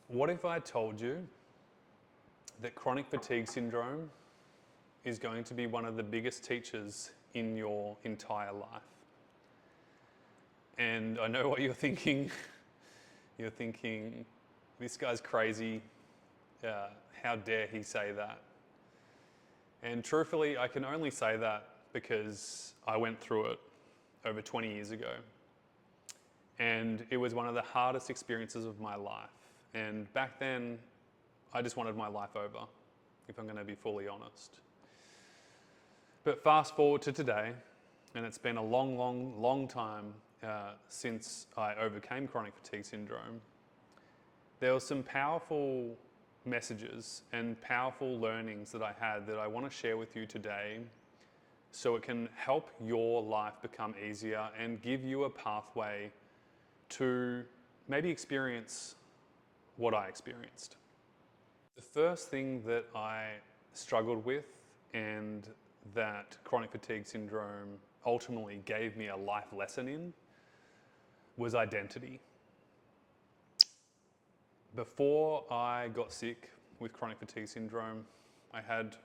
What if I told you that chronic fatigue syndrome is going to be one of the biggest teachers in your entire life? And I know what you're thinking. You're thinking, this guy's crazy. How dare he say that? And truthfully, I can only say that because I went through it over 20 years ago. And it was one of the hardest experiences of my life. And back then, I just wanted my life over, if I'm going to be fully honest. But fast forward to today, and it's been a long time since I overcame chronic fatigue syndrome. There were some powerful messages and powerful learnings that I had that I want to share with you today so it can help your life become easier and give you a pathway to maybe experience what I experienced. The first thing that I struggled with and that chronic fatigue syndrome ultimately gave me a life lesson in was identity. Before I got sick with chronic fatigue syndrome, I had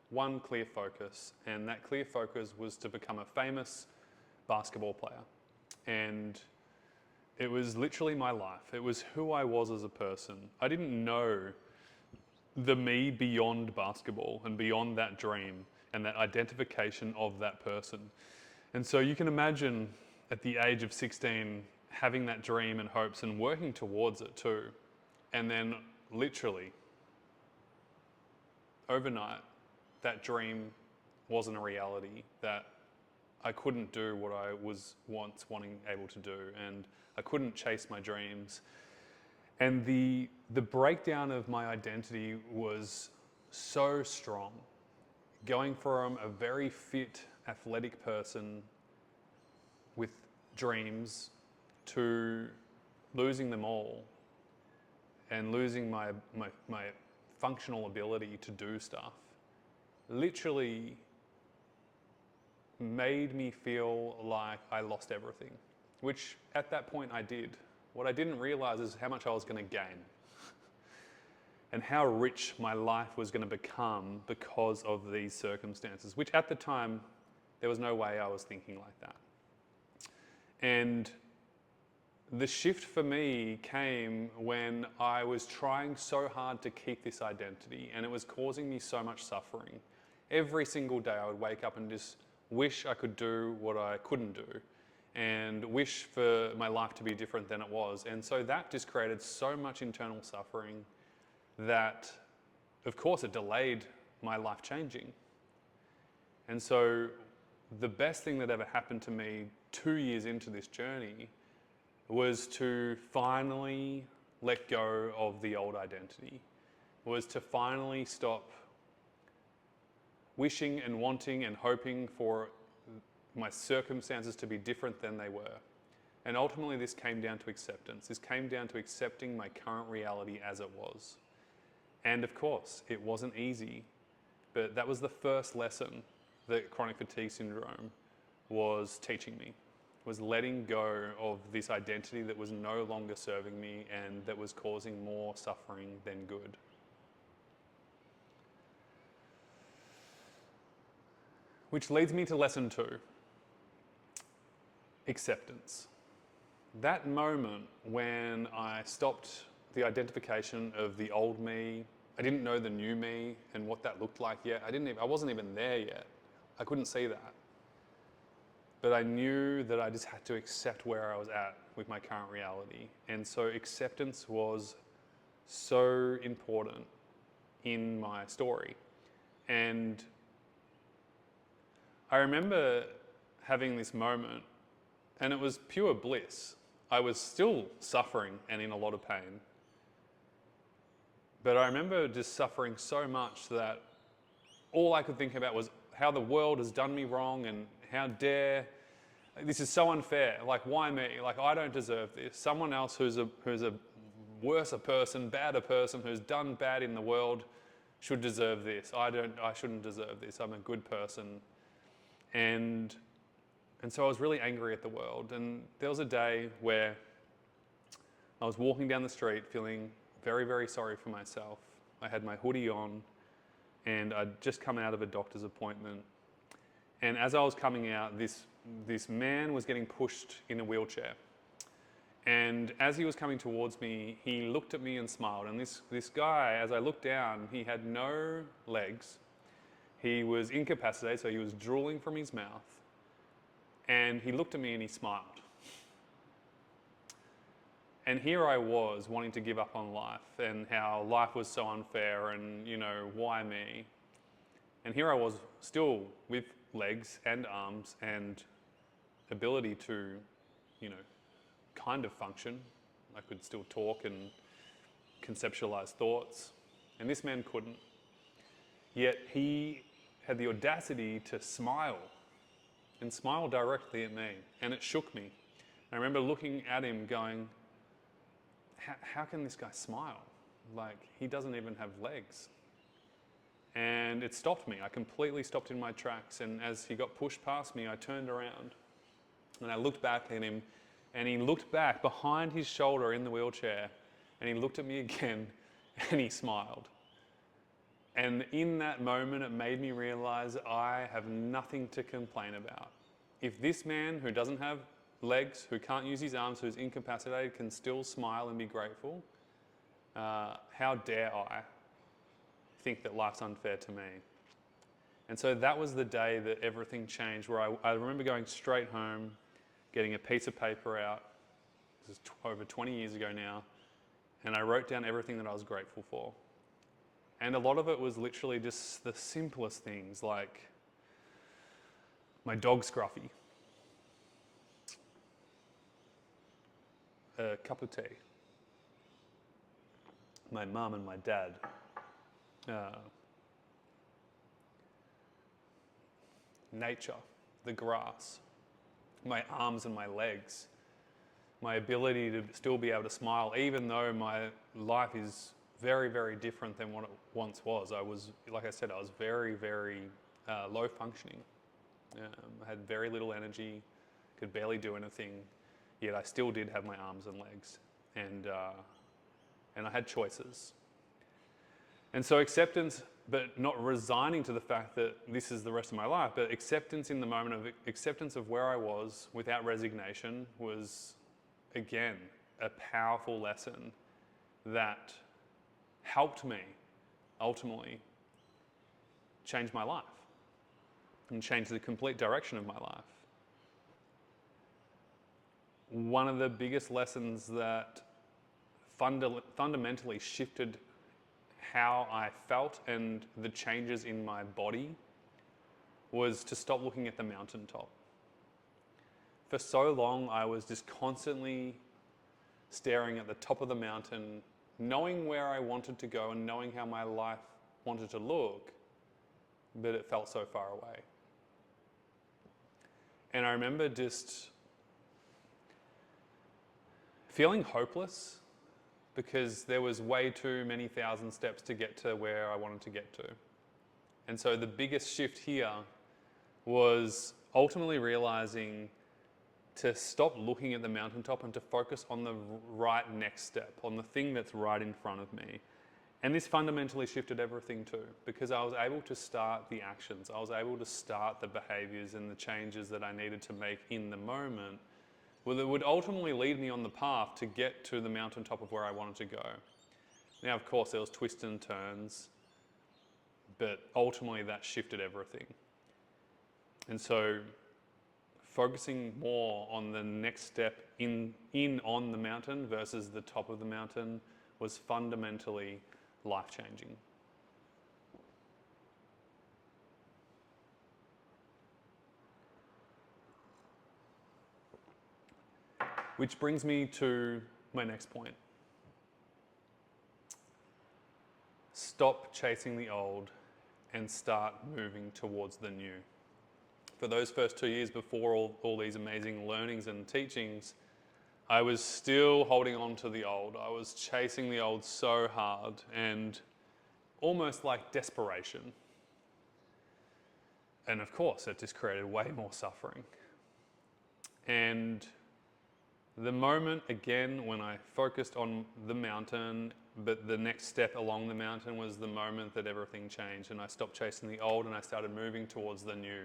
one clear focus, and that clear focus was to become a famous basketball player. And it was literally my life. It was who I was as a person. I didn't know the me beyond basketball and beyond that dream and that identification of that person. And so you can imagine at the age of 16 having that dream and hopes and working towards it too. And then literally overnight, that dream wasn't a reality, that I couldn't do what I was once able to do, and I couldn't chase my dreams. And the breakdown of my identity was so strong. Going from a very fit, athletic person with dreams to losing them all and losing my functional ability to do stuff literally made me feel like I lost everything, which at that point I did. What I didn't realize is how much I was going to gain and how rich my life was going to become because of these circumstances, which at the time, there was no way I was thinking like that. And the shift for me came when I was trying so hard to keep this identity, and it was causing me so much suffering. Every single day I would wake up and just wish I could do what I couldn't do and wish for my life to be different than it was. And so that just created so much internal suffering that, of course, it delayed my life changing. And so the best thing that ever happened to me 2 years into this journey was to finally let go of the old identity, was to finally stop wishing and wanting and hoping for my circumstances to be different than they were. And ultimately this came down to acceptance. This came down to accepting my current reality as it was. And of course, it wasn't easy, but that was the first lesson that chronic fatigue syndrome was teaching me, was letting go of this identity that was no longer serving me and that was causing more suffering than good. Which leads me to lesson 2, acceptance. That moment when I stopped the identification of the old me, I didn't know the new me and what that looked like yet. I wasn't even there yet. I couldn't see that. But I knew that I just had to accept where I was at with my current reality. And so acceptance was so important in my story. And I remember having this moment, and it was pure bliss. I was still suffering and in a lot of pain. But I remember just suffering so much that all I could think about was how the world has done me wrong and how dare, this is so unfair. Like, why me? Like, I don't deserve this. Someone else who's a worse person, badder person, who's done bad in the world should deserve this. I shouldn't deserve this. I'm a good person. And so I was really angry at the world. And there was a day where I was walking down the street feeling very, very sorry for myself. I had my hoodie on and I'd just come out of a doctor's appointment. And as I was coming out, this man was getting pushed in a wheelchair. And as he was coming towards me, he looked at me and smiled. And this guy, as I looked down, he had no legs. He was incapacitated, so he was drooling from his mouth. And he looked at me and he smiled. And here I was wanting to give up on life and how life was so unfair and, why me? And here I was still with legs and arms and ability to, kind of function. I could still talk and conceptualize thoughts. And this man couldn't. Yet he had the audacity to smile and smile directly at me. And it shook me. I remember looking at him going, how can this guy smile? Like, he doesn't even have legs. And it stopped me. I completely stopped in my tracks. And as he got pushed past me, I turned around and I looked back at him, and he looked back behind his shoulder in the wheelchair, and he looked at me again and he smiled. And in that moment, it made me realize I have nothing to complain about. If this man who doesn't have legs, who can't use his arms, who's incapacitated, can still smile and be grateful, how dare I think that life's unfair to me? And so that was the day that everything changed, where I remember going straight home, getting a piece of paper out. This is over 20 years ago now. And I wrote down everything that I was grateful for. And a lot of it was literally just the simplest things, like my dog Scruffy, a cup of tea, my mum and my dad, nature, the grass, my arms and my legs, my ability to still be able to smile, even though my life is very, very different than what it once was. I was, like I said, I was very, very low functioning. I had very little energy, could barely do anything, yet I still did have my arms and legs, and I had choices. And so acceptance, but not resigning to the fact that this is the rest of my life, but acceptance in the moment of acceptance of where I was without resignation was, again, a powerful lesson that helped me ultimately change my life and change the complete direction of my life. One of the biggest lessons that fundamentally shifted how I felt and the changes in my body was to stop looking at the mountaintop. For so long, I was just constantly staring at the top of the mountain, knowing where I wanted to go and knowing how my life wanted to look, but it felt so far away. And I remember just feeling hopeless because there was way too many thousand steps to get to where I wanted to get to. And so the biggest shift here was ultimately realizing to stop looking at the mountaintop and to focus on the right next step, on the thing that's right in front of me. And this fundamentally shifted everything too, because I was able to start the actions. I was able to start the behaviors and the changes that I needed to make in the moment, that would ultimately lead me on the path to get to the mountaintop of where I wanted to go. Now, of course, there was twists and turns, but ultimately that shifted everything. And so focusing more on the next step in on the mountain versus the top of the mountain was fundamentally life-changing. Which brings me to my next point. Stop chasing the old and start moving towards the new. For those first 2 years before all these amazing learnings and teachings, I was still holding on to the old. I was chasing the old so hard and almost like desperation. And of course, it just created way more suffering. And the moment, again, when I focused on the mountain but the next step along the mountain was the moment that everything changed, and I stopped chasing the old and I started moving towards the new,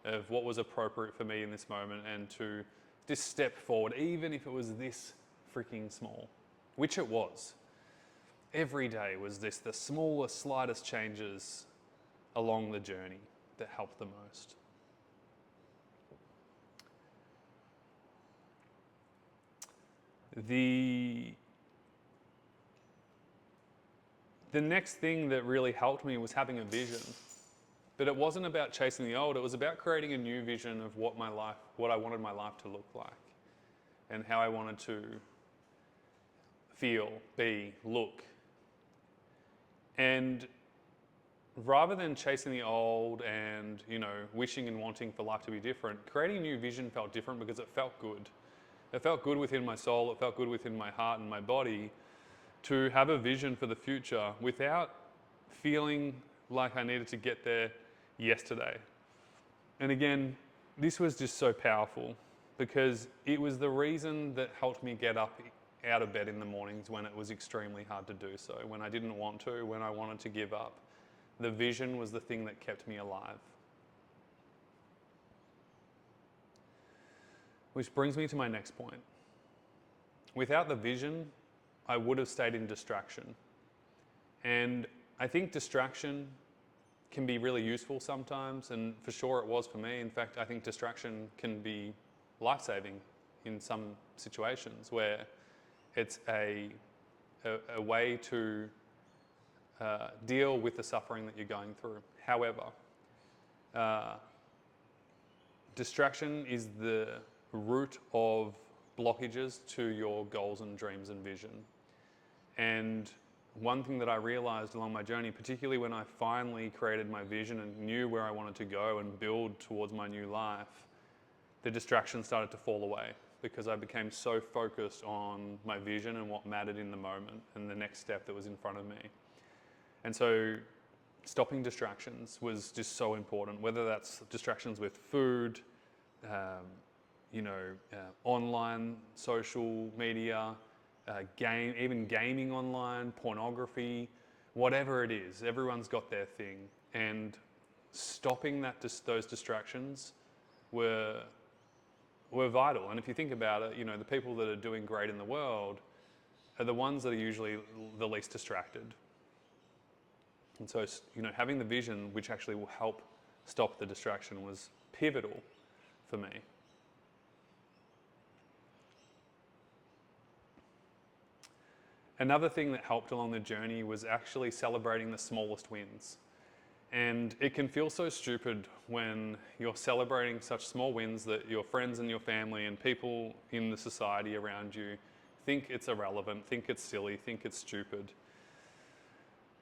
of what was appropriate for me in this moment, and to just step forward, even if it was this freaking small, which it was. Every day was this, the smallest, slightest changes along the journey that helped the most. The next thing that really helped me was having a vision. But it wasn't about chasing the old, it was about creating a new vision of what I wanted my life to look like, and how I wanted to feel, be, look. And rather than chasing the old and, wishing and wanting for life to be different, creating a new vision felt different because it felt good. It felt good within my soul, it felt good within my heart and my body to have a vision for the future without feeling like I needed to get there yesterday. And again, this was just so powerful because it was the reason that helped me get up out of bed in the mornings when it was extremely hard to do so, when I didn't want to, when I wanted to give up. The vision was the thing that kept me alive. Which brings me to my next point. Without the vision, I would have stayed in distraction. And I think distraction can be really useful sometimes, and for sure it was for me. In fact, I think distraction can be life-saving in some situations where it's a way to deal with the suffering that you're going through. However, distraction is the root of blockages to your goals and dreams and vision. And one thing that I realized along my journey, particularly when I finally created my vision and knew where I wanted to go and build towards my new life, the distractions started to fall away because I became so focused on my vision and what mattered in the moment and the next step that was in front of me. And so stopping distractions was just so important, whether that's distractions with food, online, social media, even gaming online, pornography, whatever it is. Everyone's got their thing. And stopping those distractions were vital. And if you think about it, the people that are doing great in the world are the ones that are usually the least distracted. And so, having the vision, which actually will help stop the distraction, was pivotal for me. Another thing that helped along the journey was actually celebrating the smallest wins. And it can feel so stupid when you're celebrating such small wins that your friends and your family and people in the society around you think it's irrelevant, think it's silly, think it's stupid.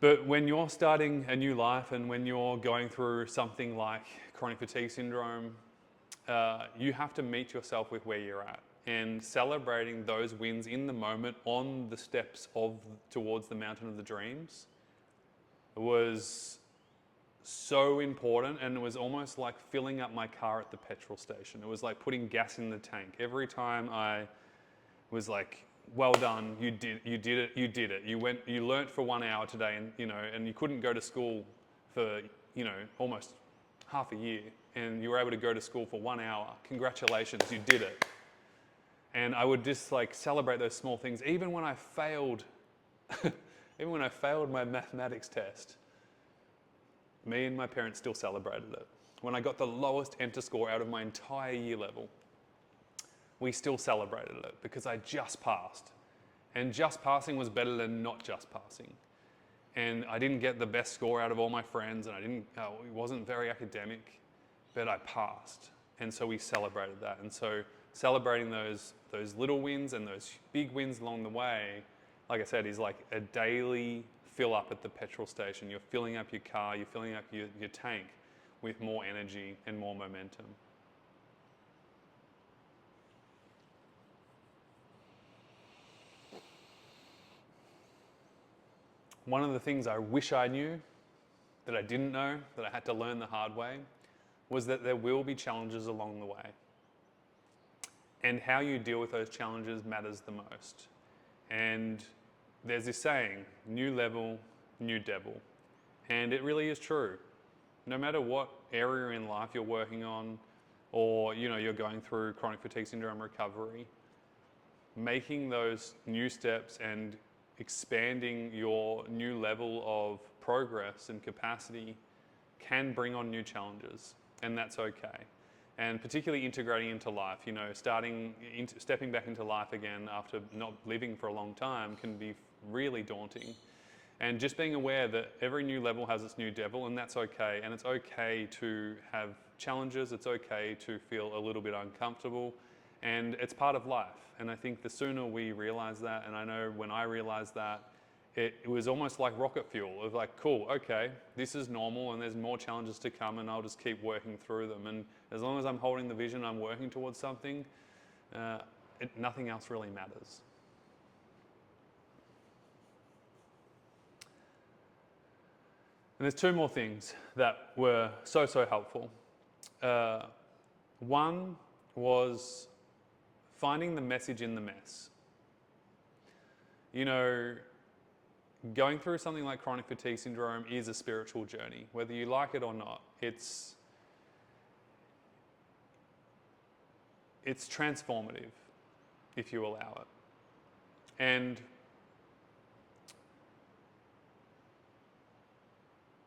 But when you're starting a new life and when you're going through something like chronic fatigue syndrome, you have to meet yourself with where you're at. And celebrating those wins in the moment on the steps towards the mountain of the dreams was so important, and it was almost like filling up my car at the petrol station. It was like putting gas in the tank. Every time I was like, well done, you did it. You learnt for 1 hour today, and you couldn't go to school for, almost half a year, and you were able to go to school for 1 hour. Congratulations, you did it. And I would just celebrate those small things. Even when I failed, my mathematics test, me and my parents still celebrated it. When I got the lowest enter score out of my entire year level, we still celebrated it because I just passed. And just passing was better than not just passing. And I didn't get the best score out of all my friends, and it wasn't very academic, but I passed. And so we celebrated that. And so celebrating those little wins and those big wins along the way, like I said, is like a daily fill up at the petrol station. You're filling up your car, you're filling up your tank with more energy and more momentum. One of the things I wish I knew, that I didn't know, that I had to learn the hard way, was that there will be challenges along the way. And how you deal with those challenges matters the most. And there's this saying, new level, new devil. And it really is true. No matter what area in life you're working on, or you're going through chronic fatigue syndrome recovery, making those new steps and expanding your new level of progress and capacity can bring on new challenges, and that's okay. And particularly integrating into life, stepping back into life again after not living for a long time can be really daunting. And just being aware that every new level has its new devil, and that's okay. And it's okay to have challenges. It's okay to feel a little bit uncomfortable, and it's part of life. And I think the sooner we realize that, and I know when I realized that, it was almost like rocket fuel. It was like, cool, okay, this is normal, and there's more challenges to come, and I'll just keep working through them. And as long as I'm holding the vision, I'm working towards something, nothing else really matters. And there's two more things that were so helpful. One was finding the message in the mess. Going through something like chronic fatigue syndrome is a spiritual journey, whether you like it or not. It's transformative if you allow it. And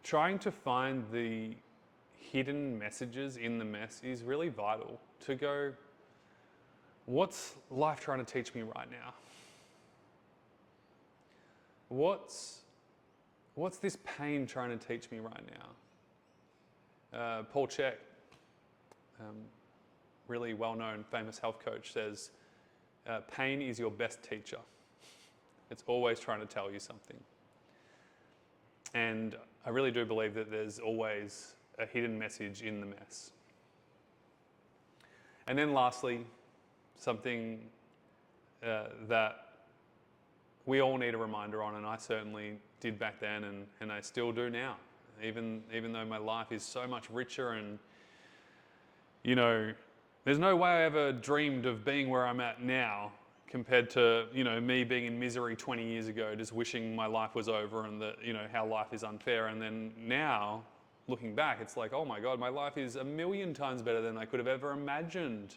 trying to find the hidden messages in the mess is really vital. To go, what's life trying to teach me right now? What's this pain trying to teach me right now? Paul Chek, really well-known, famous health coach, says, pain is your best teacher. It's always trying to tell you something. And I really do believe that there's always a hidden message in the mess. And then lastly, something that we all need a reminder on, and I certainly did back then, and I still do now, even though my life is so much richer, and there's no way I ever dreamed of being where I'm at now compared to me being in misery 20 years ago, just wishing my life was over and that how life is unfair. And then now, looking back, it's like, oh my God, my life is a million times better than I could have ever imagined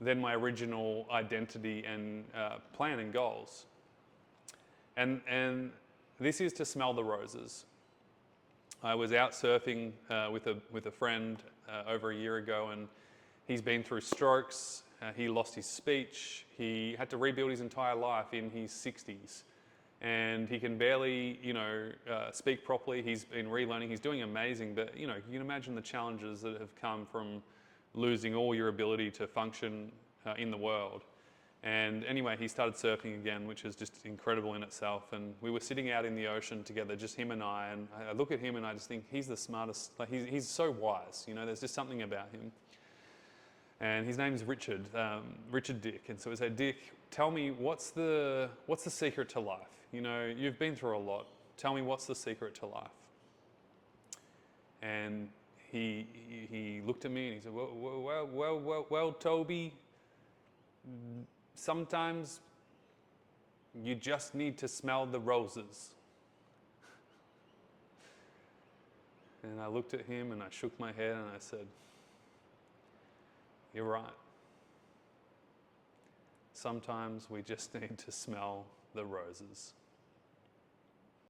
than my original identity and plan and goals. And this is to smell the roses. I was out surfing with a friend over a year ago, and he's been through strokes. He lost his speech. He had to rebuild his entire life in his 60s. And he can barely, speak properly. He's been relearning. He's doing amazing. But, you can imagine the challenges that have come from losing all your ability to function in the world. And anyway, he started surfing again, which is just incredible in itself. And we were sitting out in the ocean together, just him and I look at him and I just think he's the smartest. Like he's so wise. There's just something about him. And his name is Richard Dick. And so we said, Dick, tell me what's the secret to life? You've been through a lot. Tell me what's the secret to life? And he looked at me and he said, well, Toby, sometimes you just need to smell the roses. And I looked at him and I shook my head and I said, you're right. Sometimes we just need to smell the roses.